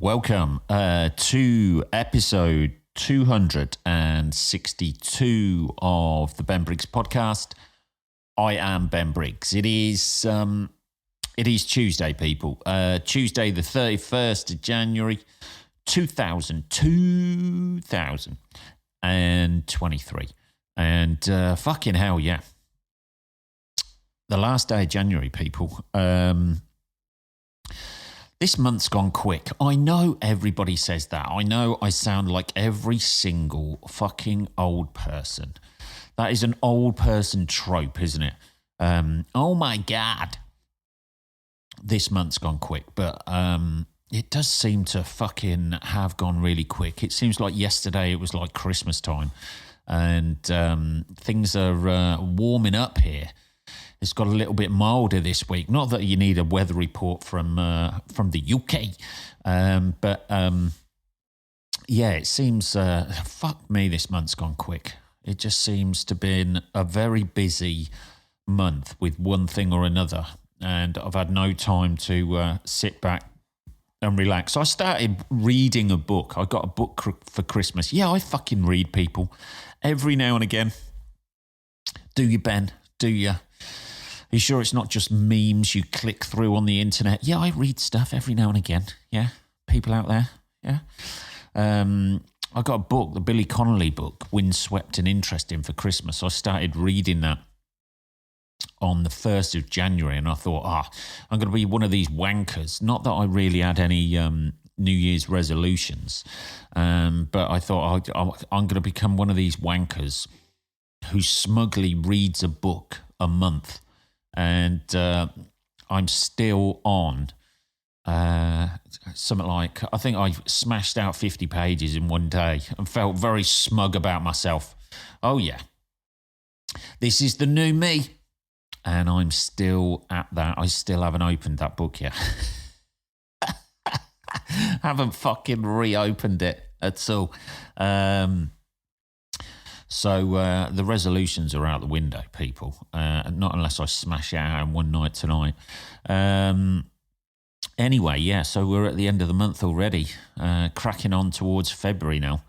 Welcome to episode 262 of the Ben Briggs podcast. I am Ben Briggs. It is Tuesday, people. Tuesday, the 31st of January, 2023. And fucking hell, yeah. The last day of January, people. This month's gone quick. I know everybody says that. I know I sound like every single fucking old person. That is an old person trope, isn't it? Oh my God. This month's gone quick, but it does seem to fucking have gone really quick. It seems like yesterday it was like Christmas time, and things are warming up here. It's got a little bit milder this week. Not that you need a weather report from the UK, but yeah, it seems. Fuck me, this month's gone quick. It just seems to have been a very busy month with one thing or another, and I've had no time to sit back and relax. So I started reading a book. I got a book for Christmas. Yeah, I fucking read, people, every now and again. Do you, Ben? Do you? Are you sure it's not just memes you click through on the internet? Yeah, I read stuff every now and again. Yeah, people out there. Yeah. I got a book, the Billy Connolly book, Windswept and Interesting, for Christmas. I started reading that on the 1st of January, and I thought, I'm going to be one of these wankers. Not that I really had any New Year's resolutions, but I thought I'm going to become one of these wankers who smugly reads a book a month. And I'm still on something like, I think I smashed out 50 pages in one day and felt very smug about myself. Oh, yeah. This is the new me. And I'm still at that. I still haven't opened that book yet. Haven't fucking reopened it at all. So the resolutions are out the window, people. Not unless I smash it out in one night tonight. Anyway, yeah, so we're at the end of the month already, cracking on towards February now,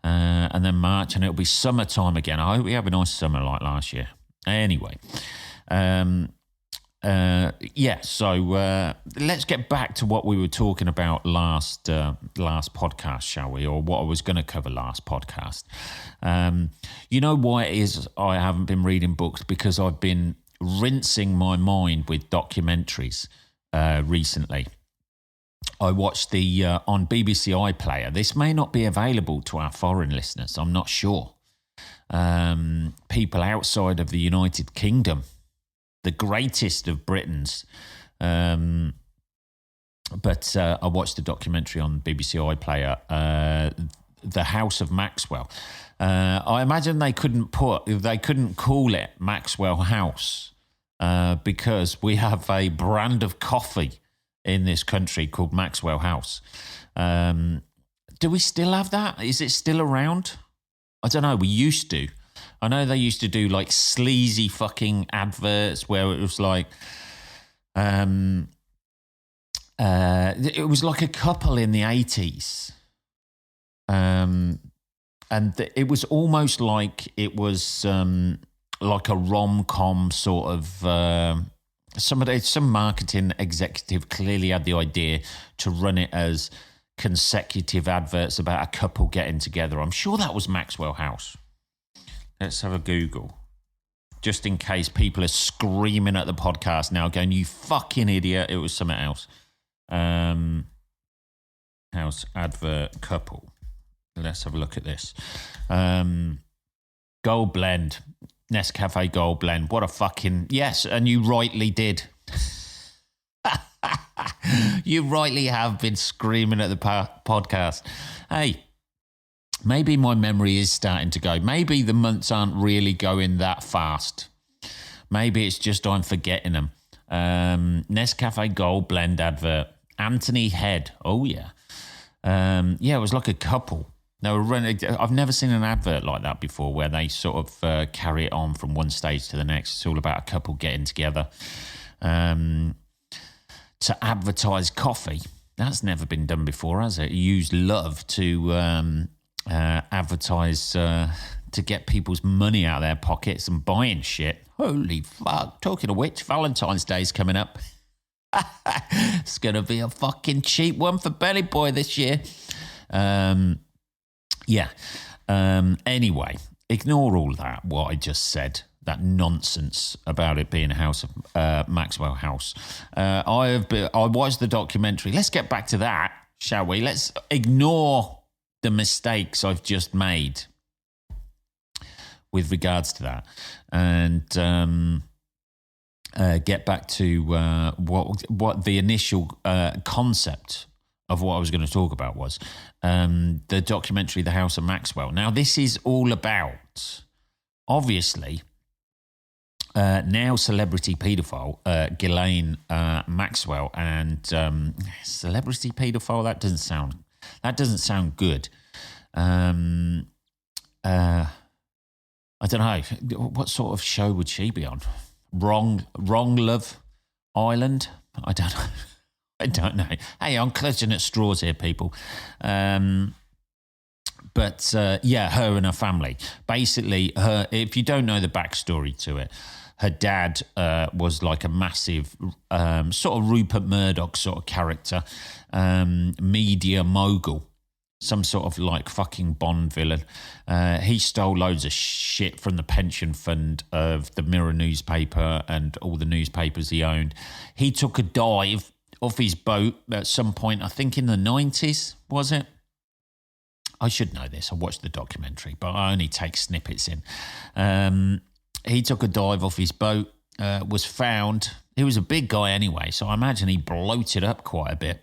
and then March, and it'll be summertime again. I hope we have a nice summer like last year. Anyway, so let's get back to what we were talking about last podcast, shall we? Or what I was going to cover last podcast. You know why it is I haven't been reading books? Because I've been rinsing my mind with documentaries recently. I watched the on BBC iPlayer. This may not be available to our foreign listeners. I'm not sure. People outside of the United Kingdom, the greatest of Britons. But I watched a documentary on BBC iPlayer, The House of Maxwell. I imagine they couldn't call it Maxwell House because we have a brand of coffee in this country called Maxwell House. Do we still have that? Is it still around? I don't know. We used to. I know they used to do like sleazy fucking adverts where it was like, it was like a couple in the 80s. And it was almost like it was like a rom-com sort of, some marketing executive clearly had the idea to run it as consecutive adverts about a couple getting together. I'm sure that was Maxwell House. Let's have a Google. Just in case people are screaming at the podcast now going, you fucking idiot. It was something else. House advert couple. Let's have a look at this. Gold blend. Nescafe Gold blend. What a fucking... Yes, and you rightly did. You rightly have been screaming at the podcast. Hey, maybe my memory is starting to go. Maybe the months aren't really going that fast. Maybe it's just I'm forgetting them. Nescafe Gold blend advert. Anthony Head. Oh, yeah. Yeah, it was like a couple. They were running. I've never seen an advert like that before where they sort of carry it on from one stage to the next. It's all about a couple getting together to advertise coffee. That's never been done before, has it? Use love to advertise to get people's money out of their pockets and buying shit. Holy fuck. Talking of which, Valentine's Day's coming up. It's going to be a fucking cheap one for Belly Boy this year. Anyway, ignore all that, what I just said. That nonsense about it being a house of Maxwell House. I watched the documentary. Let's get back to that, shall we? Let's ignore the mistakes I've just made with regards to that, and get back to what the initial concept of what I was going to talk about was the documentary, The House of Maxwell. Now, this is all about, obviously, now celebrity paedophile Ghislaine Maxwell, and celebrity paedophile, that doesn't sound good. I don't know, what sort of show would she be on? Wrong Love Island? I don't know. Hey, I'm clutching at straws here, people. Her and her family. Basically, if you don't know the backstory to it, her dad was like a massive sort of Rupert Murdoch sort of character, media mogul, some sort of like fucking Bond villain. He stole loads of shit from the pension fund of the Mirror newspaper and all the newspapers he owned. He took a dive off his boat at some point, I think in the 90s, was it? I should know this. I watched the documentary, but I only take snippets in. He took a dive off his boat, was found. He was a big guy anyway, so I imagine he bloated up quite a bit.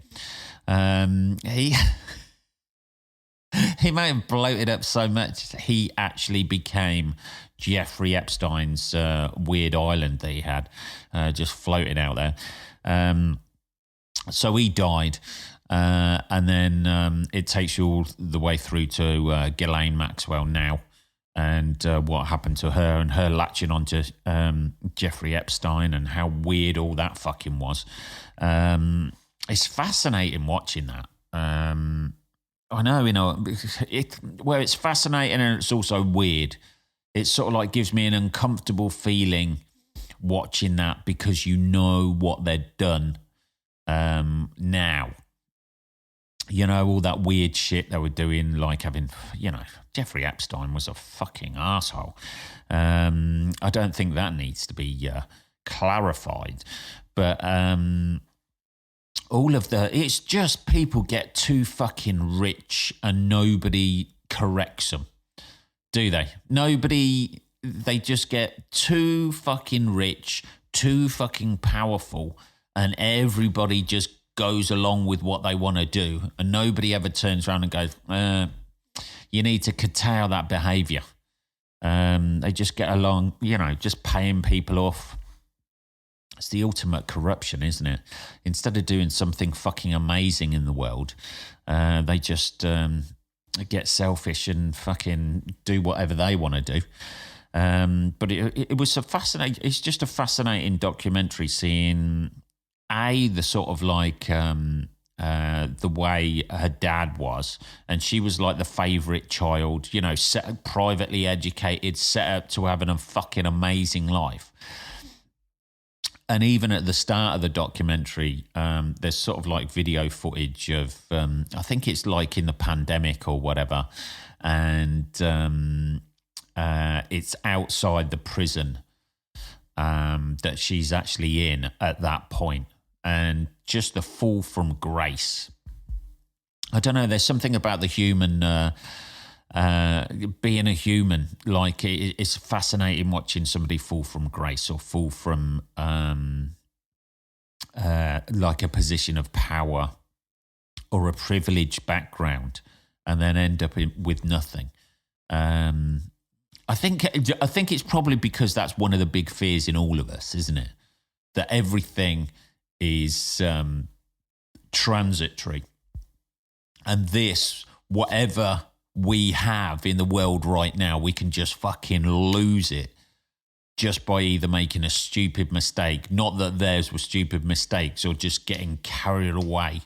He may have bloated up so much he actually became Jeffrey Epstein's weird island that he had, just floating out there. So he died, and then it takes you all the way through to Ghislaine Maxwell now, and what happened to her and her latching onto Jeffrey Epstein and how weird all that fucking was. It's fascinating watching that. I know, it's fascinating and it's also weird. It sort of like gives me an uncomfortable feeling watching that because you know what they've done now. You know, all that weird shit they were doing, like having, Jeffrey Epstein was a fucking asshole. I don't think that needs to be clarified. But it's just people get too fucking rich and nobody corrects them, do they? They just get too fucking rich, too fucking powerful, and everybody just goes along with what they want to do, and nobody ever turns around and goes, you need to curtail that behaviour. They just get along, just paying people off. It's the ultimate corruption, isn't it? Instead of doing something fucking amazing in the world, they just get selfish and fucking do whatever they want to do. But it was it's just a fascinating documentary seeing the sort of like the way her dad was, and she was like the favourite child, privately educated, set up to having a fucking amazing life. And even at the start of the documentary, there's sort of like video footage of, I think it's like in the pandemic or whatever, and it's outside the prison that she's actually in at that point. And just the fall from grace. I don't know, there's something about the human, being a human, like it's fascinating watching somebody fall from grace or fall from like a position of power or a privileged background and then end up with nothing. I think it's probably because that's one of the big fears in all of us, isn't it? That everything is transitory, and this, whatever we have in the world right now, we can just fucking lose it just by either making a stupid mistake, not that theirs were stupid mistakes, or just getting carried away.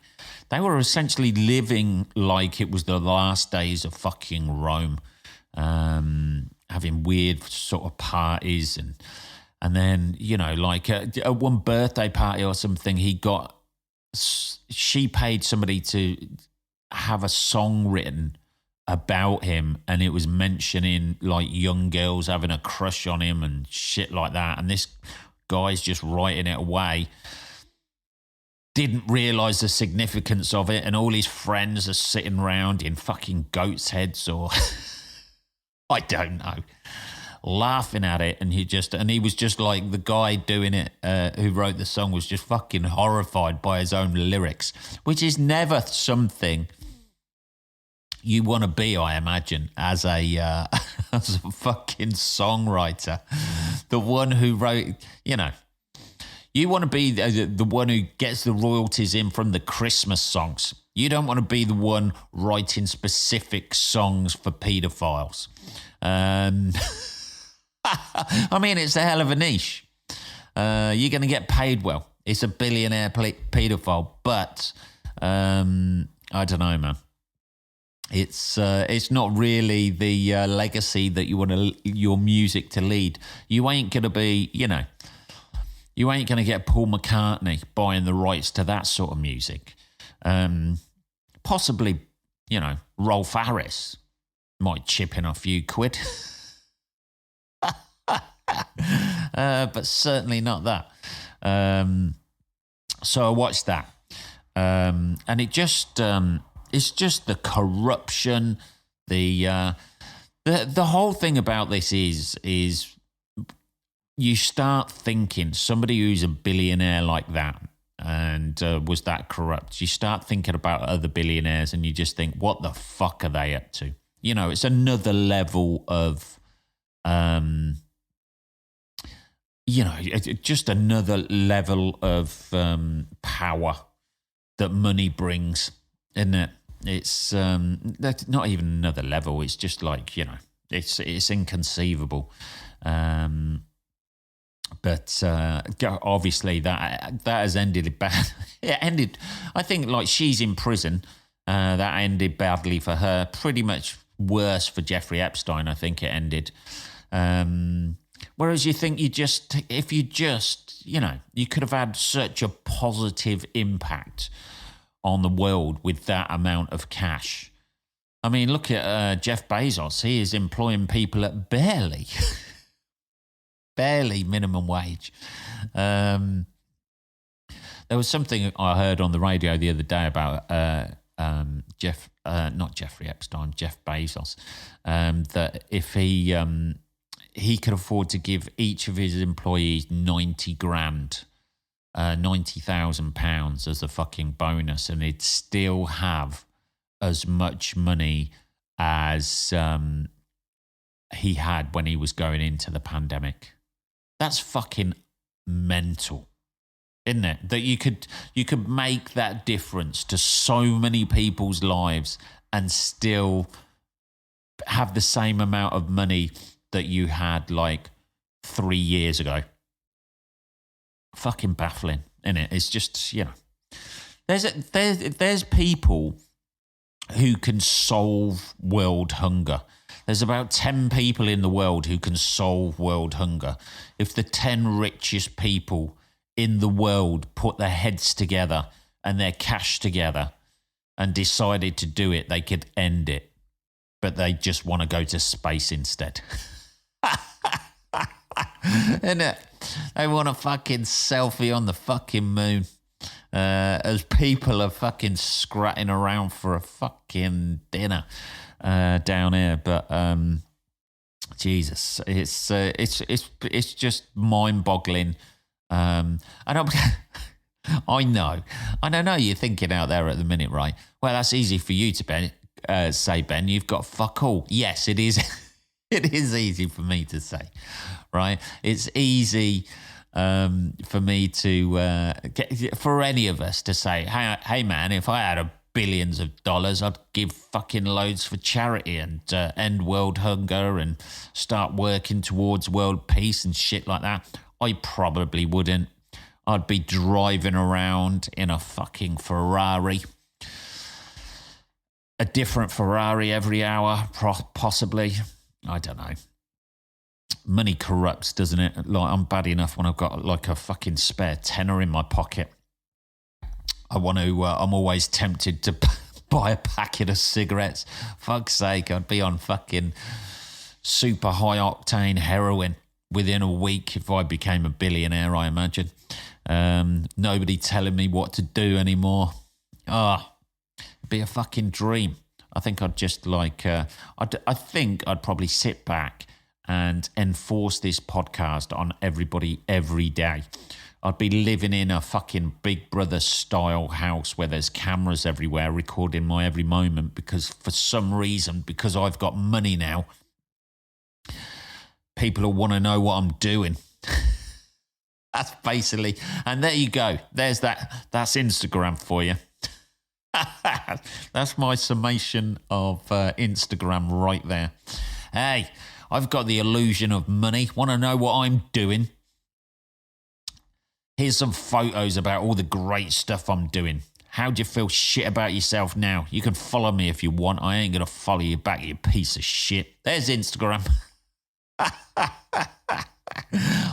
They were essentially living like it was the last days of fucking Rome, having weird sort of parties and then, you know, like at one birthday party or something, she paid somebody to have a song written about him, and it was mentioning like young girls having a crush on him and shit like that. And this guy's just writing it away. Didn't realise the significance of it, and all his friends are sitting around in fucking goat's heads or I don't know, laughing at it, and he was just like, the guy doing it, who wrote the song, was just fucking horrified by his own lyrics, which is never something you want to be, I imagine, as a as a fucking songwriter. The one who wrote, you know, you want to be the one who gets the royalties in from the Christmas songs. You don't want to be the one writing specific songs for paedophiles. I mean, it's a hell of a niche. You're going to get paid well. It's a billionaire paedophile, but I don't know, man. It's not really the legacy that you want your music to lead. You ain't going to be, you know, you ain't going to get Paul McCartney buying the rights to that sort of music. Possibly, you know, Rolf Harris might chip in a few quid. But certainly not that. So I watched that. And it just, it's just the corruption. The whole thing about this is you start thinking, somebody who's a billionaire like that and was that corrupt, you start thinking about other billionaires and you just think, what the fuck are they up to? You know, it's another level of, you know, just another level of power that money brings, isn't it? It's not even another level. It's just like, you know, it's inconceivable. But obviously that has ended bad. It ended, I think, like she's in prison. That ended badly for her. Pretty much worse for Jeffrey Epstein, I think it ended. Whereas you think if you know, you could have had such a positive impact on the world with that amount of cash. I mean, look at Jeff Bezos. He is employing people at barely minimum wage. There was something I heard on the radio the other day about Jeff Bezos, that if he could afford to give each of his employees 90 grand, £90,000 as a fucking bonus, and he'd still have as much money as he had when he was going into the pandemic. That's fucking mental, isn't it? That you could make that difference to so many people's lives and still have the same amount of money that you had like 3 years ago. Fucking baffling, isn't it? It's just, you know, there's people who can solve world hunger. There's about 10 people in the world who can solve world hunger. If the 10 richest people in the world put their heads together and their cash together and decided to do it, they could end it. But they just want to go to space instead. Isn't it? They want a fucking selfie on the fucking moon. As people are fucking scratting around for a fucking dinner down here, but Jesus, it's just mind-boggling. I don't know you're thinking out there at the minute, right? Well, that's easy for you to say, Ben. You've got fuck all. Yes, it is. It is easy for me to say, right? It's easy for me to for any of us to say, hey man, if I had billions of dollars, I'd give fucking loads for charity and end world hunger and start working towards world peace and shit like that. I probably wouldn't. I'd be driving around in a fucking Ferrari a different Ferrari every hour, possibly. I don't know. Money corrupts, doesn't it? Like, I'm bad enough when I've got like a fucking spare tenner in my pocket. I'm always tempted to buy a packet of cigarettes. Fuck's sake, I'd be on fucking super high octane heroin within a week if I became a billionaire, I imagine. Nobody telling me what to do anymore. It'd be a fucking dream. I think I'd just like, I think I'd probably sit back and enforce this podcast on everybody every day. I'd be living in a fucking Big Brother style house where there's cameras everywhere recording my every moment, because for some reason, because I've got money now, people will want to know what I'm doing. That's basically, and there you go. That's Instagram for you. That's my summation of Instagram right there. Hey, I've got the illusion of money. Want to know what I'm doing? Here's some photos about all the great stuff I'm doing. How do you feel shit about yourself now? You can follow me if you want. I ain't going to follow you back, you piece of shit. There's Instagram.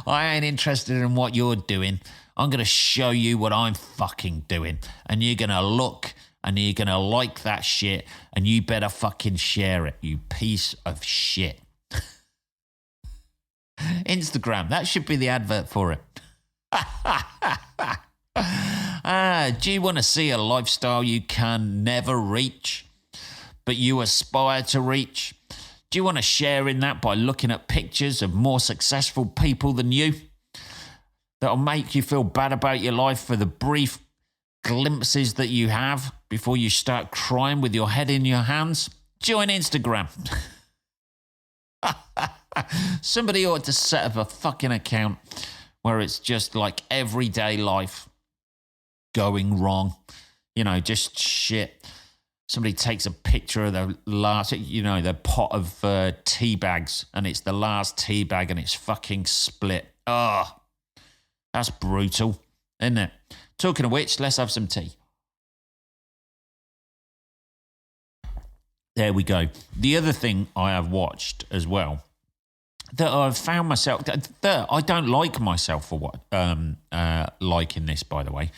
I ain't interested in what you're doing. I'm going to show you what I'm fucking doing. And you're going to look and you're going to like that shit. And you better fucking share it, you piece of shit. Instagram, that should be the advert for it. Do you want to see a lifestyle you can never reach, but you aspire to reach? Do you want to share in that by looking at pictures of more successful people than you? That'll make you feel bad about your life for the brief glimpses that you have before you start crying with your head in your hands? Join Instagram. Somebody ought to set up a fucking account where it's just like everyday life going wrong. You know, just shit. Somebody takes a picture of the last, the pot of tea bags, and it's the last tea bag and it's fucking split. Oh, that's brutal, isn't it? Talking of which, let's have some tea. There we go. The other thing I have watched as well, that I've found myself, that I don't like myself for what, liking this, by the way.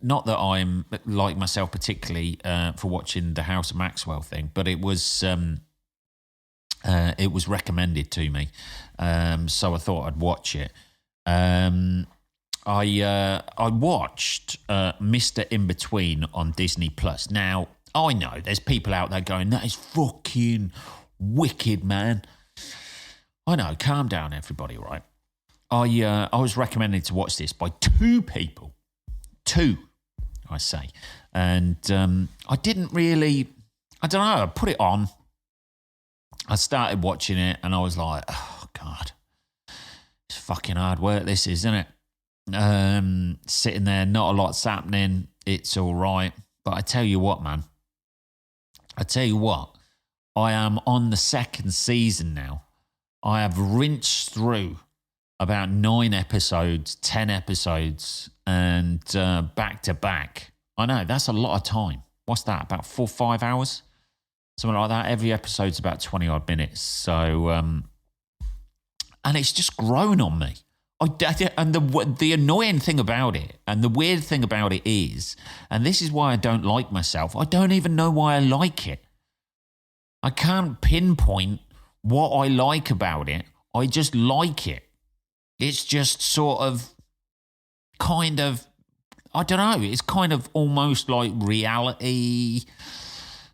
Not that I'm like myself particularly for watching the House of Maxwell thing, but it was recommended to me, so I thought I'd watch it. I watched Mr. Inbetween on Disney Plus. Now I know there's people out there going, "That is fucking wicked, man." I know, calm down, everybody. Right? I was recommended to watch this by two people. Two, I say. And I didn't really, I don't know, I put it on. I started watching it and I was like, oh, God, it's fucking hard work, this is, isn't it? Sitting there, not a lot's happening. It's all right. But I tell you what, man. I am on the second season now. I have rinsed through about 9 episodes, 10 episodes, and back to back. I know, that's a lot of time. What's that, about 4 or 5 hours? Something like that. Every episode's about 20 odd minutes. So, and it's just grown on me. And the annoying thing about it, and the weird thing about it is, and this is why I don't like myself, I don't even know why I like it. I can't pinpoint what I like about it. I just like it. It's just sort of, kind of, I don't know, it's kind of almost like reality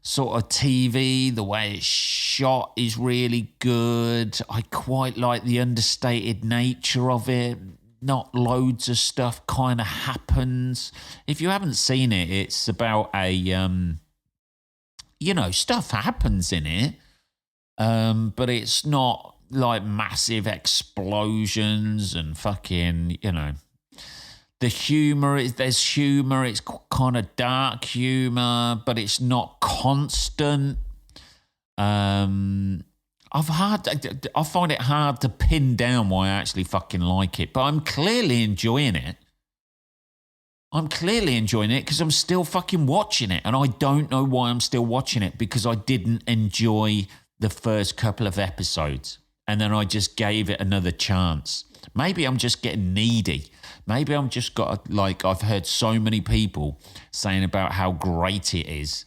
sort of TV. The way it's shot is really good. I quite like the understated nature of it. Not loads of stuff kind of happens. If you haven't seen it, it's about stuff happens in it, but it's not like massive explosions and fucking, the humour is, there's humour, it's kind of dark humour, but it's not constant. I find it hard to pin down why I actually fucking like it, but I'm clearly enjoying it. I'm clearly enjoying it because I'm still fucking watching it. And I don't know why I'm still watching it, because I didn't enjoy the first couple of episodes. And then I just gave it another chance. Maybe I'm just getting needy. Maybe I'm just got, like, I've heard so many people saying about how great it is.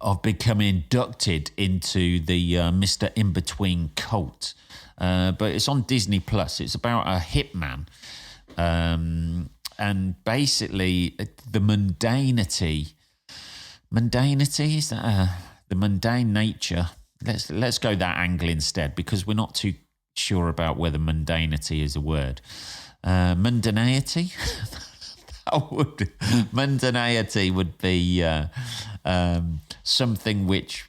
I've become inducted into the Mr. Inbetween cult. But it's on Disney Plus. It's about a hitman. And basically, the mundanity, is that the mundane nature? Let's go that angle instead, because we're not too sure about whether mundanity is a word. Mundanity? Mundanity would be something which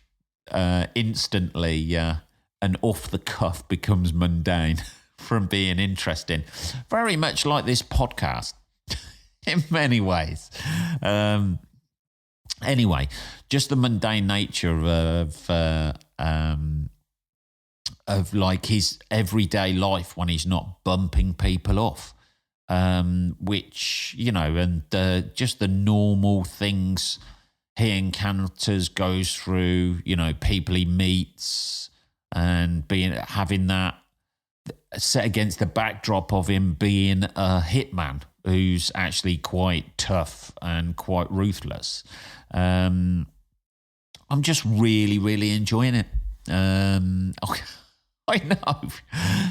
instantly and off the cuff becomes mundane from being interesting. Very much like this podcast in many ways. Anyway, just the mundane nature of like his everyday life when he's not bumping people off, which, you know, and just the normal things he encounters, goes through, you know, people he meets, and having that set against the backdrop of him being a hitman who's actually quite tough and quite ruthless. I'm just really, really enjoying it. I know.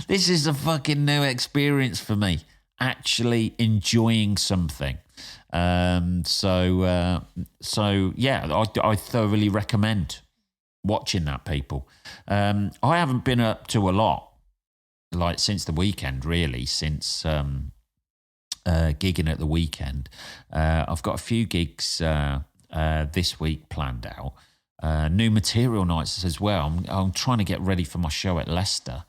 This is a fucking new experience for me, actually enjoying something. So yeah, I thoroughly recommend watching that, people. I haven't been up to a lot, like, since the weekend, really, since gigging at the weekend. I've got a few gigs this week planned out. New material nights as well. I'm trying to get ready for my show at Leicester,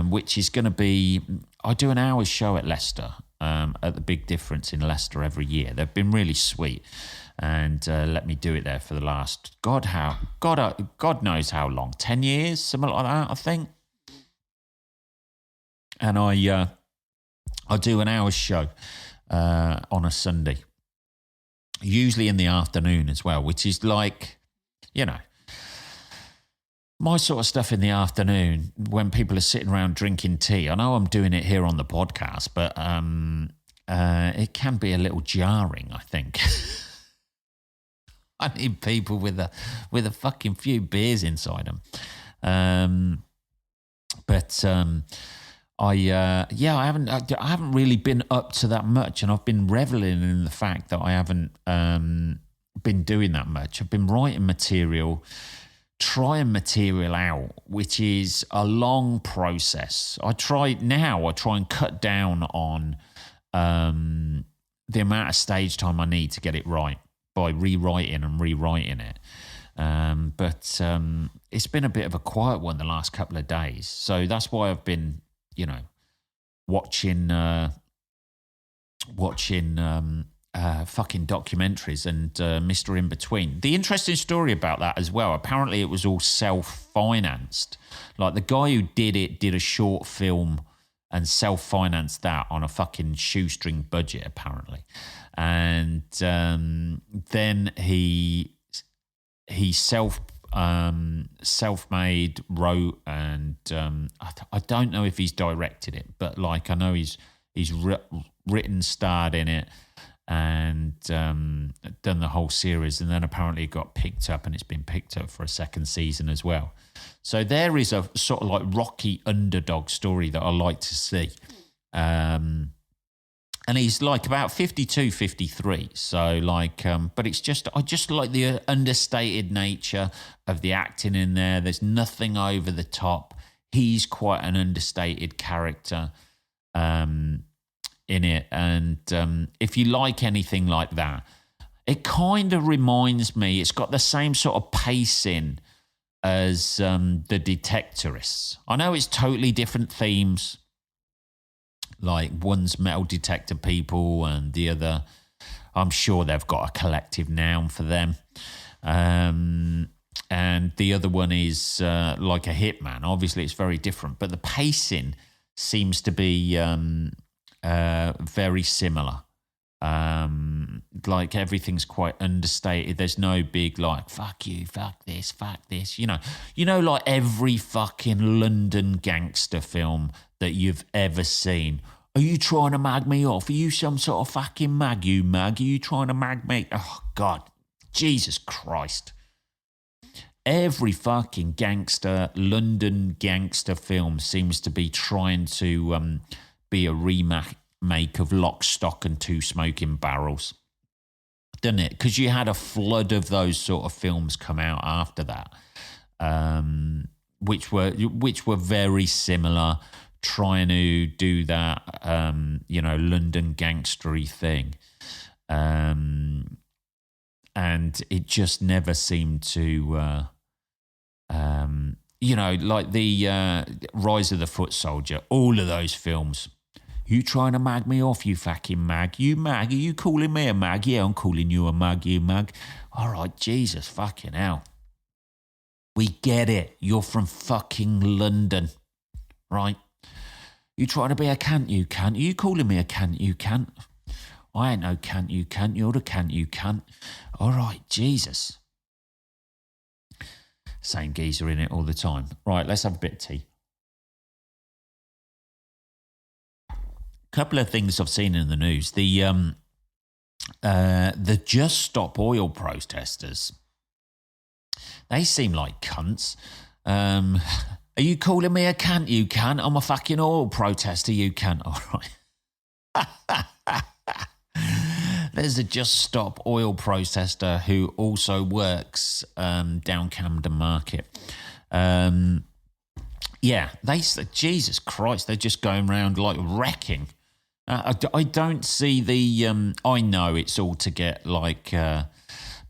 which is going to be... I do an hour's show at Leicester, at the Big Difference in Leicester every year. They've been really sweet and let me do it there for the last... God knows how long. 10 years, something like that, I think. And I do an hour's show on a Sunday, usually in the afternoon as well, which is like, you know, my sort of stuff in the afternoon when people are sitting around drinking tea. I know I'm doing it here on the podcast, but it can be a little jarring, I think. I need people with a fucking few beers inside them. I haven't really been up to that much, and I've been reveling in the fact that I haven't been doing that much. I've been writing material, trying material out, which is a long process. I try and cut down on the amount of stage time I need to get it right by rewriting it. But it's been a bit of a quiet one the last couple of days. So that's why I've been, you know, watching fucking documentaries and Mr. Inbetween. The interesting story about that as well, apparently it was all self-financed. Like, the guy who did it did a short film and self-financed that on a fucking shoestring budget, apparently. And then he self-made, wrote, and I don't know if he's directed it, but like, I know he's written, starred in it, and done the whole series, and then apparently it got picked up, and it's been picked up for a second season as well. So there is a sort of like rocky underdog story that I like to see. And he's like about 52, 53. So like, but it's just, I just like the understated nature of the acting in there. There's nothing over the top. He's quite an understated character in it. And if you like anything like that, it kind of reminds me, it's got the same sort of pacing as The Detectorists. I know it's totally different themes. Like, one's metal detector people and the other, I'm sure they've got a collective noun for them. And the other one is like a hitman. Obviously, it's very different, but the pacing seems to be very similar. Like everything's quite understated. There's no big like fuck you, fuck this. Like every fucking London gangster film that you've ever seen. Are you trying to mag me off? Are you some sort of fucking mag? You mag? Are you trying to mag me? Oh God, Jesus Christ! Every fucking London gangster film seems to be trying to be a remake of Lock, Stock and Two Smoking Barrels, doesn't it? Because you had a flood of those sort of films come out after that, which were very similar, trying to do that, London gangstery thing, and it just never seemed to. Like the Rise of the Foot Soldier, all of those films. You trying to mag me off, you fucking mag? You mag? Are you calling me a mag? Yeah, I'm calling you a mag, you mag. All right, Jesus fucking hell. We get it. You're from fucking London, right? You trying to be a cunt, you cunt? Are you calling me a cunt, you cunt? I ain't no cunt, you cunt. You're the cunt, you cunt. All right, Jesus. Same geezer in it all the time. Right, let's have a bit of tea. Couple of things I've seen in the news. The Just Stop Oil protesters. They seem like cunts. Are you calling me a cunt, you cunt? I'm a fucking oil protester, you cunt. All right. There's a Just Stop Oil protester who also works down Camden Market. Jesus Christ, they're just going around like wrecking. I don't see the. I know it's all to get like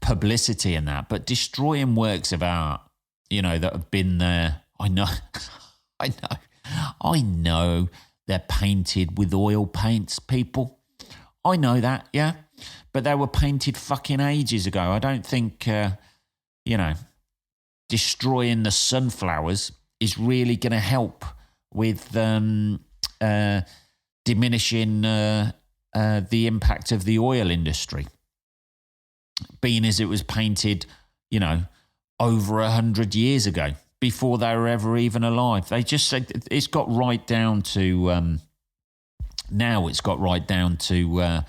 publicity and that, but destroying works of art, that have been there. I know, I know they're painted with oil paints, people. I know that, yeah, but they were painted fucking ages ago. I don't think, destroying the sunflowers is really going to help with diminishing the impact of the oil industry, being as it was painted, over 100 years ago, before they were ever even alive. They just said it's got right down to now. It's got right down to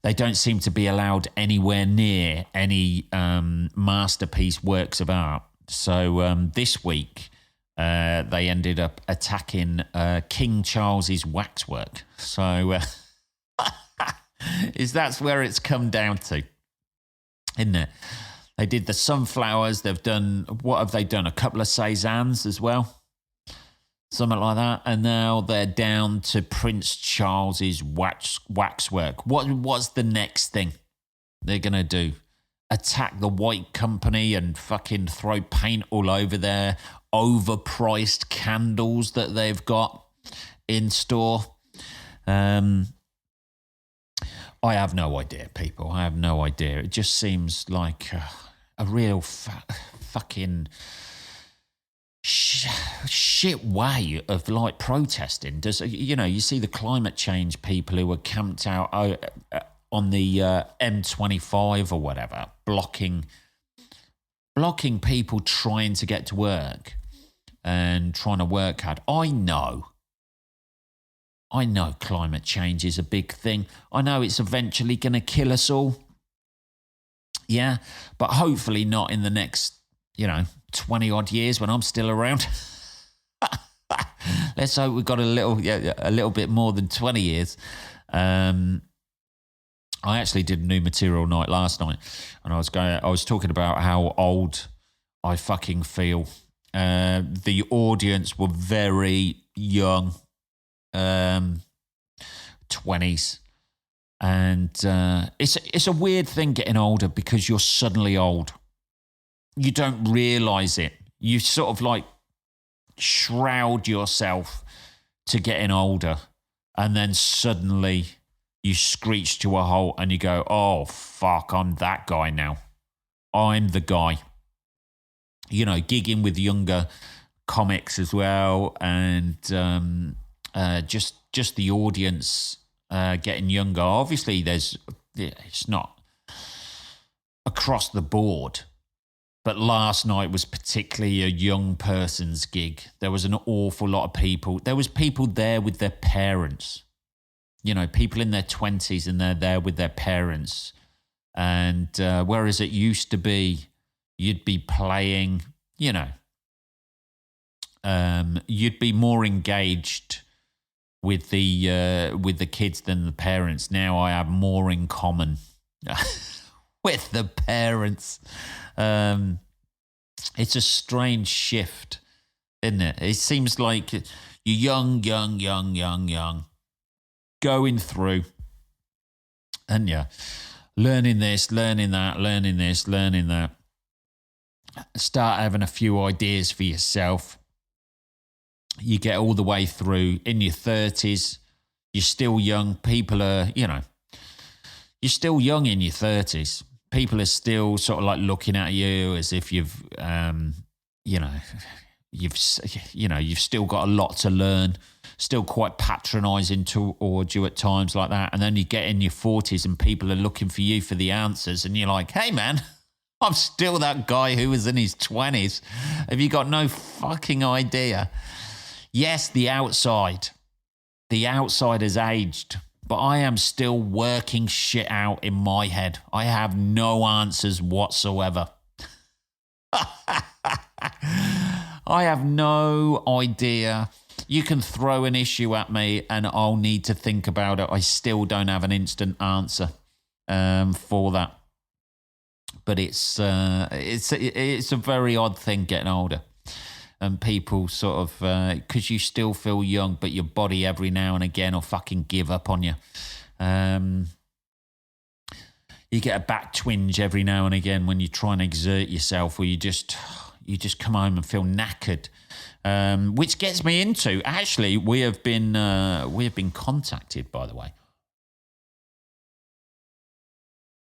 they don't seem to be allowed anywhere near any masterpiece works of art. So this week. They ended up attacking King Charles's waxwork. So that's where it's come down to, isn't it? They did the sunflowers. They've done, what have they done? A couple of Cézannes as well. Something like that. And now they're down to Prince Charles's waxwork. What's the next thing they're going to do? Attack the White Company and fucking throw paint all over their overpriced candles that they've got in store. I have no idea, people. I have no idea. It just seems like a real fucking shit way of like protesting. You see the climate change people who were camped out on the M25 or whatever, blocking people trying to get to work and trying to work hard. I know climate change is a big thing. I know it's eventually going to kill us all. Yeah, but hopefully not in the next, 20 odd years when I'm still around. Let's hope we've got a little bit more than 20 years. I actually did a new material night last night, and I was talking about how old I fucking feel. The audience were very young, 20s, and it's a weird thing getting older because you're suddenly old. You don't realise it. You sort of like shroud yourself to getting older, and then suddenly you screech to a halt and you go, oh, fuck, I'm that guy now. I'm the guy. Gigging with younger comics as well, and just the audience getting younger. Obviously, it's not across the board, but last night was particularly a young person's gig. There was an awful lot of people. There was people there with their parents, people in their 20s, and they're there with their parents. And whereas it used to be, you'd be playing, you'd be more engaged with the kids than the parents. Now I have more in common with the parents. It's a strange shift, isn't it? It seems like you're young, going through, and learning this, learning that. Start having a few ideas for yourself. You get all the way through in your 30s. You're still young. People are, you're still young in your 30s. People are still sort of like looking at you as if you've still got a lot to learn. Still quite patronising towards you at times like that. And then you get in your 40s and people are looking for you for the answers. And you're like, hey, man, I'm still that guy who was in his 20s. Have you got no fucking idea? Yes, the outside has aged, but I am still working shit out in my head. I have no answers whatsoever. I have no idea. You can throw an issue at me and I'll need to think about it. I still don't have an instant answer for that. But it's a very odd thing getting older. And people sort of, because you still feel young, but your body every now and again will fucking give up on you. You get a back twinge every now and again when you try and exert yourself, or you just come home and feel knackered. Which gets me into, actually, we have been contacted, by the way.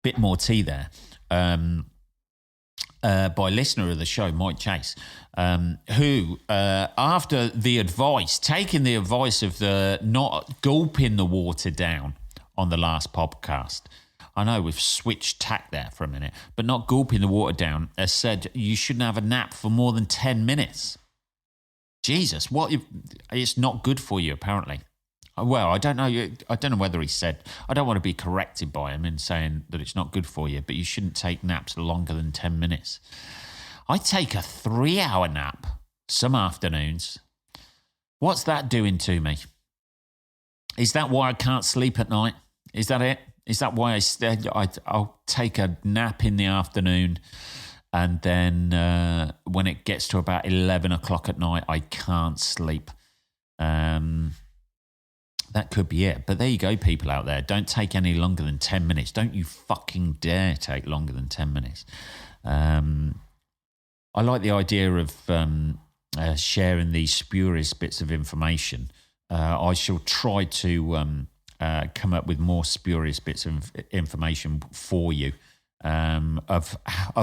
Bit more tea there. By a listener of the show, Mike Chase, who, after taking the advice of the not gulping the water down on the last podcast, I know we've switched tack there for a minute, but not gulping the water down, has said you shouldn't have a nap for more than 10 minutes. Jesus, it's not good for you, apparently. Well, I don't know. I don't know whether he said. I don't want to be corrected by him in saying that it's not good for you, but you shouldn't take naps longer than 10 minutes. I take a 3-hour nap some afternoons. What's that doing to me? Is that why I can't sleep at night? Is that it? Is that why I'll take a nap in the afternoon, and then when it gets to about 11 o'clock at night, I can't sleep? That could be it. But there you go, people out there. Don't take any longer than 10 minutes. Don't you fucking dare take longer than 10 minutes. I like the idea of sharing these spurious bits of information. I shall try to come up with more spurious bits of information for you of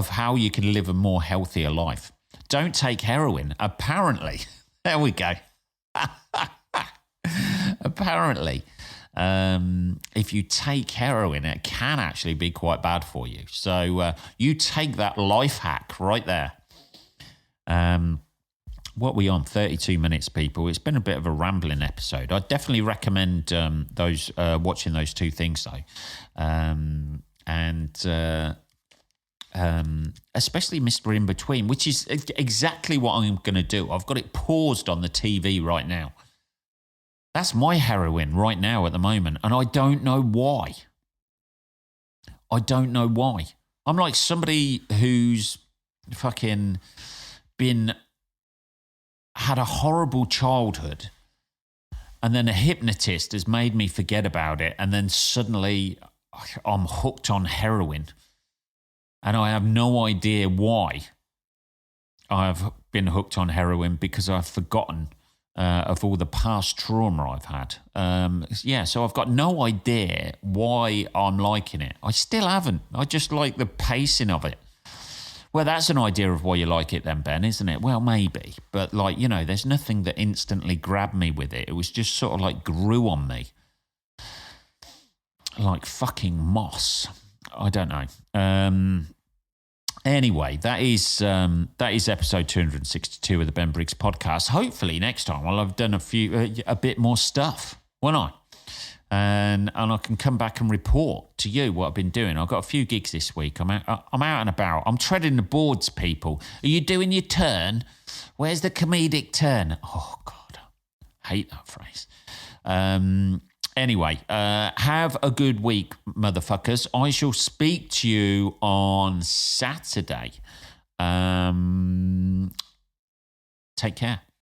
how you can live a more healthier life. Don't take heroin, apparently. There we go. Apparently, if you take heroin, it can actually be quite bad for you. So you take that life hack right there. What are we on? 32 minutes, people. It's been a bit of a rambling episode. I definitely recommend watching those two things, though. Especially Mr. Inbetween, which is exactly what I'm going to do. I've got it paused on the TV right now. That's my heroin right now at the moment, and I don't know why. I don't know why. I'm like somebody who's fucking had a horrible childhood, and then a hypnotist has made me forget about it, and then suddenly I'm hooked on heroin, and I have no idea why I've been hooked on heroin, because I've forgotten of all the past trauma I've had. So I've got no idea why I'm liking it. I still haven't. I just like the pacing of it. Well, that's an idea of why you like it then, Ben, isn't it? Well, maybe. But, there's nothing that instantly grabbed me with it. It was just sort of grew on me. like fucking moss. I don't know. Anyway, that is episode 262 of the Ben Briggs podcast. Hopefully next time I'll have done a bit more stuff, won't I? And I can come back and report to you what I've been doing. I've got a few gigs this week. I'm out and about. I'm treading the boards, people. Are you doing your turn? Where's the comedic turn? Oh God, I hate that phrase. Anyway, have a good week, motherfuckers. I shall speak to you on Saturday. Take care.